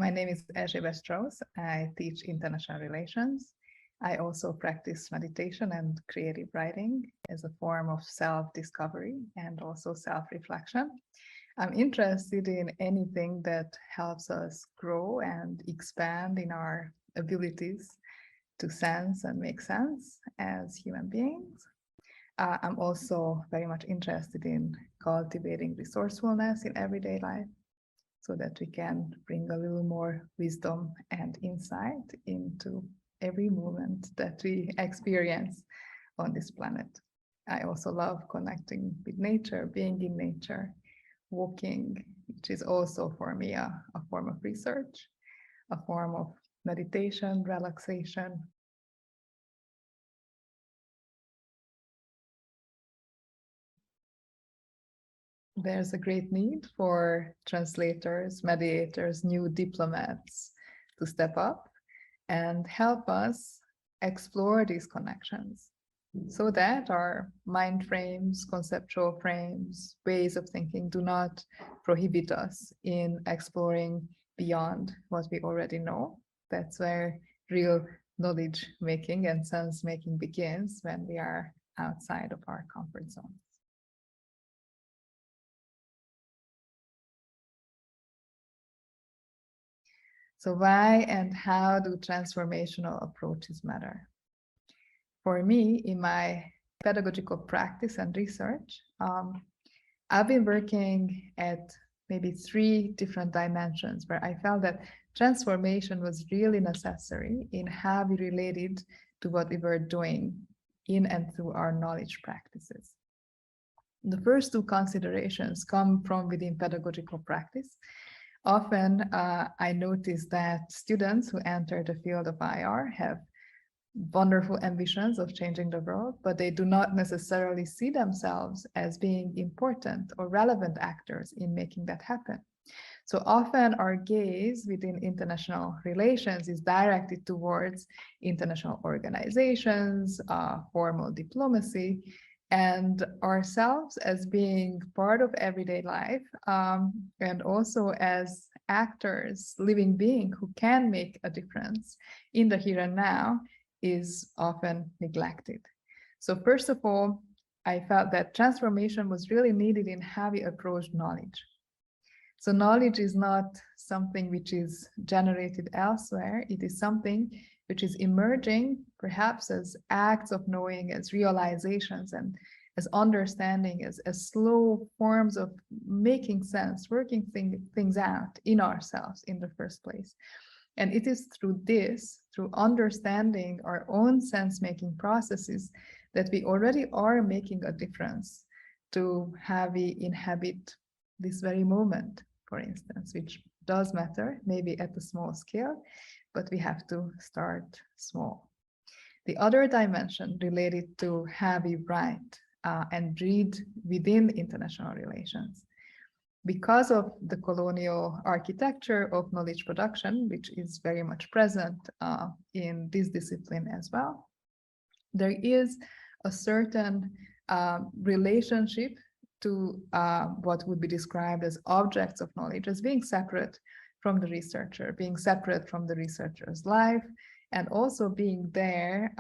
My name is Erzsebet Strausz. I teach international relations. I also practice meditation and creative writing as a form of self-discovery and also self-reflection. I'm interested in anything that helps us grow and expand in our abilities to sense and make sense as human beings. I'm also very much interested in cultivating resourcefulness in everyday life so that we can bring a little more wisdom and insight into every moment that we experience on this planet. I also love connecting with nature, being in nature, walking, which is also for me a form of research, a form of meditation, relaxation. There's a great need for translators, mediators, new diplomats to step up and help us explore these connections so that our mind frames, conceptual frames, ways of thinking do not prohibit us in exploring beyond what we already know. That's where real knowledge making and sense making begins, when we are outside of our comfort zone. So why and how do transformational approaches matter? For me, in my pedagogical practice and research, I've been working at maybe 3 different dimensions where I felt that transformation was really necessary in how we related to what we were doing in and through our knowledge practices. The first 2 considerations come from within pedagogical practice. Often I notice that students who enter the field of IR have wonderful ambitions of changing the world, but they do not necessarily see themselves as being important or relevant actors in making that happen. So often our gaze within international relations is directed towards international organizations, formal diplomacy, and ourselves as being part of everyday life, and also as actors, living beings who can make a difference in the here and now, is often neglected. So first of all, I felt that transformation was really needed in how we approach knowledge. So knowledge is not something which is generated elsewhere. It is something which is emerging perhaps as acts of knowing, as realizations, and as understanding, as slow forms of making sense, working things out in ourselves in the first place. And it is through this, through understanding our own sense-making processes, that we already are making a difference to how we inhabit this very moment, for instance, which does matter, maybe at a small scale, but we have to start small. The other dimension related to how we write and read within international relations. Because of the colonial architecture of knowledge production, which is very much present in this discipline as well, there is a certain relationship to what would be described as objects of knowledge as being separate from the researcher, being separate from the researcher's life, and also being there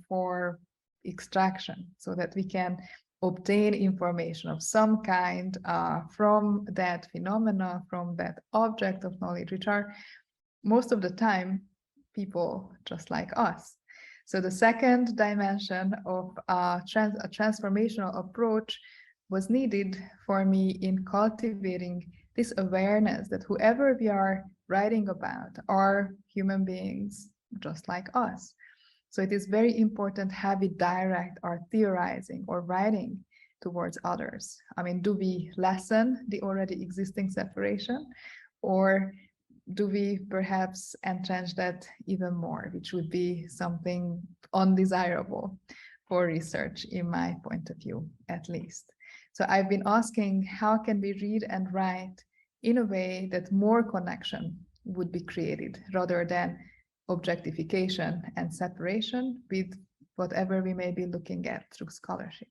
for extraction, so that we can obtain information of some kind from that phenomena, from that object of knowledge, which are most of the time people just like us. So the second dimension of a transformational approach was needed for me in cultivating this awareness that whoever we are writing about are human beings just like us. So it is very important how we direct our theorizing or writing towards others. I mean, do we lessen the already existing separation, or do we perhaps entrench that even more, which would be something undesirable for research, in my point of view, at least. So I've been asking, how can we read and write in a way that more connection would be created rather than objectification and separation with whatever we may be looking at through scholarship.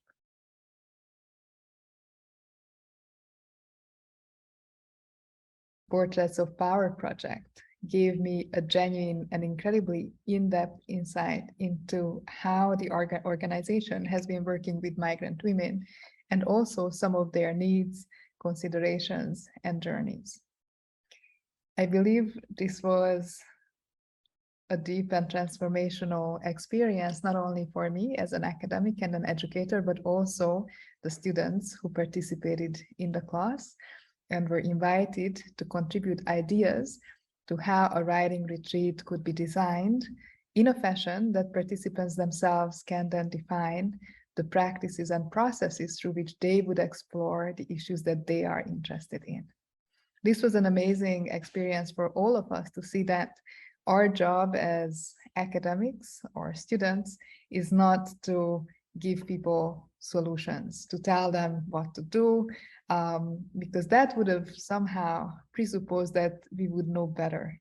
Portraits of Power project gave me a genuine and incredibly in-depth insight into how the organization has been working with migrant women and also some of their needs, considerations, and journeys. I believe this was a deep and transformational experience, not only for me as an academic and an educator, but also the students who participated in the class and were invited to contribute ideas to how a writing retreat could be designed in a fashion that participants themselves can then define the practices and processes through which they would explore the issues that they are interested in. This was an amazing experience for all of us to see that our job as academics or students is not to give people solutions, to tell them what to do, because that would have somehow presupposed that we would know better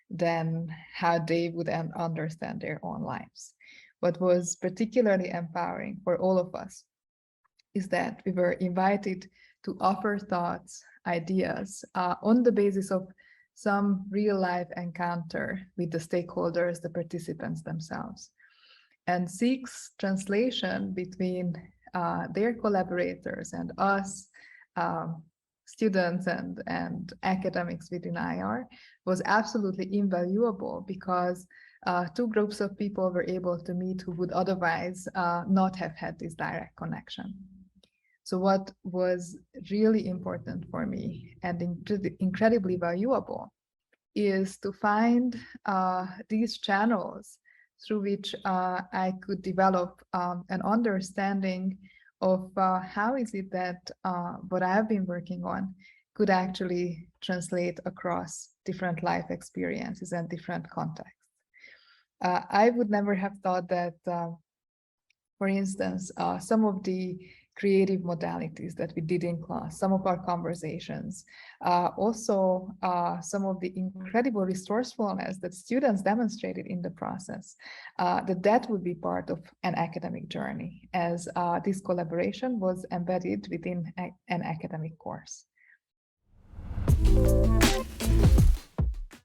than how they would understand their own lives. What was particularly empowering for all of us is that we were invited to offer thoughts, ideas on the basis of some real life encounter with the stakeholders, the participants themselves, and seeks translation between their collaborators and us, students and academics within IR, was absolutely invaluable because two groups of people were able to meet who would otherwise not have had this direct connection. So what was really important for me and incredibly valuable is to find these channels through which I could develop an understanding of how is it that what I've been working on could actually translate across different life experiences and different contexts. I would never have thought that, for instance, some of the creative modalities that we did in class, some of our conversations, also some of the incredible resourcefulness that students demonstrated in the process, that would be part of an academic journey, as this collaboration was embedded within an academic course.